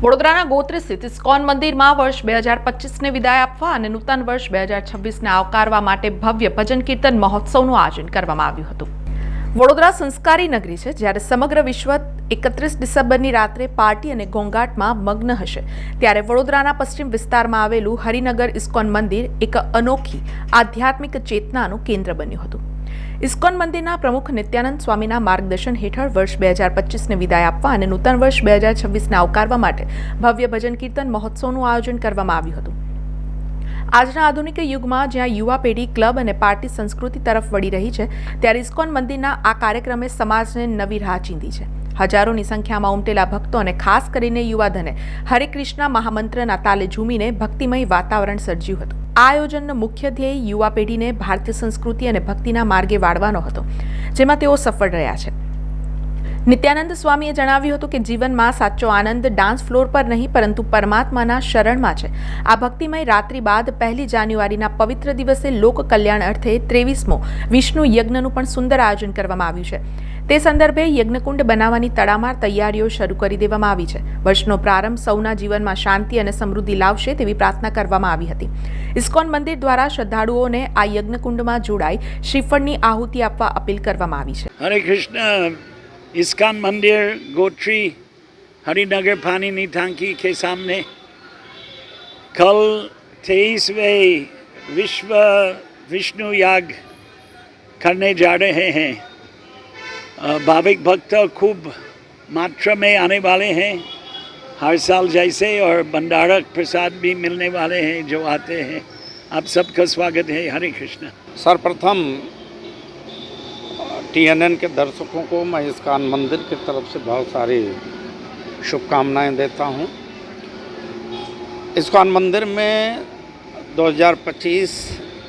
વડોદરાના ગોત્રી સ્થિત ઇસ્કોન મંદિરમાં વર્ષ 2025ને વિદાય આપવા અને નૂતન વર્ષ 2026ને આવકારવા માટે ભવ્ય ભજન કીર્તન મહોત્સવનું આયોજન કરવામાં આવ્યું હતું। વડોદરા સંસ્કારી નગરી છે, જ્યારે સમગ્ર વિશ્વ 31 ડિસેમ્બરની રાત્રે પાર્ટી અને ઘોંઘાટમાં મગ્ન હશે, ત્યારે વડોદરાના પશ્ચિમ વિસ્તારમાં આવેલું હરિનગર ઇસ્કોન મંદિર એક અનોખી આધ્યાત્મિક ચેતનાનું કેન્દ્ર બન્યું હતું। ઇસ્કોન મંદિરના પ્રમુખ નિત્યાનંદ સ્વામીના માર્ગદર્શન હેઠળ વર્ષ 2025ને વિદાય આપવા અને નૂતન વર્ષ 2026ને આવકારવા માટે ભવ્ય ભજન કીર્તન મહોત્સવનું આયોજન કરવામાં આવ્યું હતું। આજના આધુનિક યુગમાં જ્યાં યુવા પેઢી ક્લબ અને પાર્ટી સંસ્કૃતિ તરફ વળી રહી છે, ત્યારે ઇસ્કોન મંદિરના આ કાર્યક્રમે સમાજને નવી રાહ ચીંધી છે। હજારોની સંખ્યામાં ઉમટેલા ભક્તો અને ખાસ કરીને યુવાધને હરે કૃષ્ણ મહામંત્રના તાલે ઝૂમીને ભક્તિમય વાતાવરણ સર્જ્યું હતું। આ આયોજનનો મુખ્ય ધ્યેય યુવા પેઢીને ભારતીય સંસ્કૃતિ અને ભક્તિના માર્ગે વાળવાનો હતો, જેમાં તેઓ સફળ રહ્યા છે। નિત્યાનંદ સ્વામીએ જણાવ્યું હતું કે જીવનમાં સાચો આનંદ ડાન્સ ફ્લોર પર નહીં, પરંતુ પરમાત્માના શરણમાં છે। આ ભક્તિમય રાત્રિ બાદ 1 જાન્યુઆરીના પવિત્ર દિવસે લોક કલ્યાણ અર્થે 23મો વિષ્ણુ યજ્ઞનું પણ સુંદર આયોજન કરવામાં આવ્યું છે। તે સંદર્ભે યજ્ઞકુંડ બનાવવાની તડામાર તૈયારીઓ શરૂ કરી દેવામાં આવી છે। વર્ષનો પ્રારંભ સૌના જીવનમાં શાંતિ અને સમૃદ્ધિ લાવશે તેવી પ્રાર્થના કરવામાં આવી હતી। ઇસ્કોન મંદિર દ્વારા શ્રદ્ધાળુઓને આ યજ્ઞકુંડમાં જોડાઈ શ્રીફળની આહુતિ આપવા અપીલ કરવામાં આવી છે। हरे कृष्ण इस्कॉन मंदिर गोत्री हरिनगर पानी टांकी के सामने कल 23वें विश्व विष्णु याग करने जा रहे हैं। भाविक भक्त खूब मात्रा में आने वाले हैं। हर साल जैसे और भंडारा प्रसाद भी मिलने वाले हैं जो आते हैं। आप सबका स्वागत है। हरे कृष्ण। सर्वप्रथम TNN के दर्शकों को मैं इस्कॉन मंदिर की तरफ से बहुत सारी शुभकामनाएं देता हूं। इस्कॉन मंदिर में 2025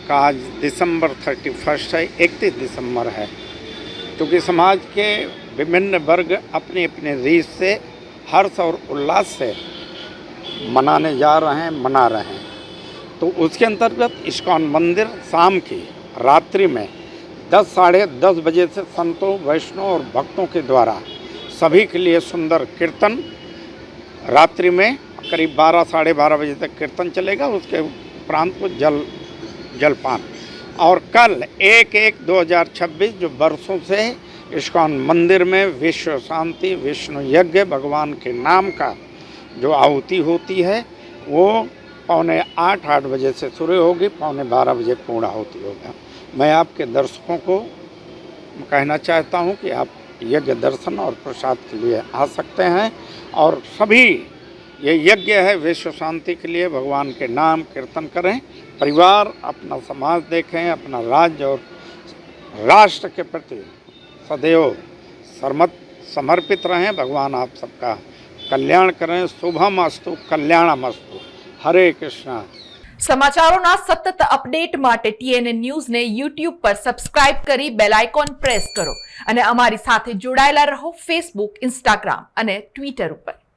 का आज दिसंबर 31 है, 31 दिसंबर है, क्योंकि समाज के विभिन्न वर्ग अपने अपने रीत से हर्ष और उल्लास से मनाने जा रहे हैं, मना रहे हैं। तो उसके अंतर्गत इस्कॉन मंदिर शाम की रात्रि में 10 साढ़े 10 बजे से संतों, वैष्णव और भक्तों के द्वारा सभी के लिए सुंदर कीर्तन, रात्रि में करीब 12 साढ़े 12 बजे तक कीर्तन चलेगा। उसके उपरांत को जलपान और कल 1/1/2026 जो वर्षों से इस्कॉन मंदिर में विश्व शांति विष्णु यज्ञ भगवान के नाम का जो आहुति होती है वो 7:45-8 बजे से शुरू होगी, 11:45 बजे पूर्ण आहुति होगा। मैं आपके दर्शकों को कहना चाहता हूं कि आप यज्ञ दर्शन और प्रसाद के लिए आ सकते हैं और सभी ये यज्ञ है विश्व शांति के लिए, भगवान के नाम कीर्तन करें, परिवार अपना समाज देखें, अपना राज्य और राष्ट्र के प्रति सदैव समर्पित रहें। भगवान आप सबका कल्याण करें। शुभमस्तु कल्याणमस्तु। हरे कृष्णा। સમાચારોના સતત અપડેટ માટે TNN ન્યૂઝને YouTube પર સબસ્ક્રાઇબ કરી બેલ આઇકોન પ્રેસ કરો અને અમારી સાથે જોડાયેલા રહો Facebook, Instagram અને Twitter ઉપર।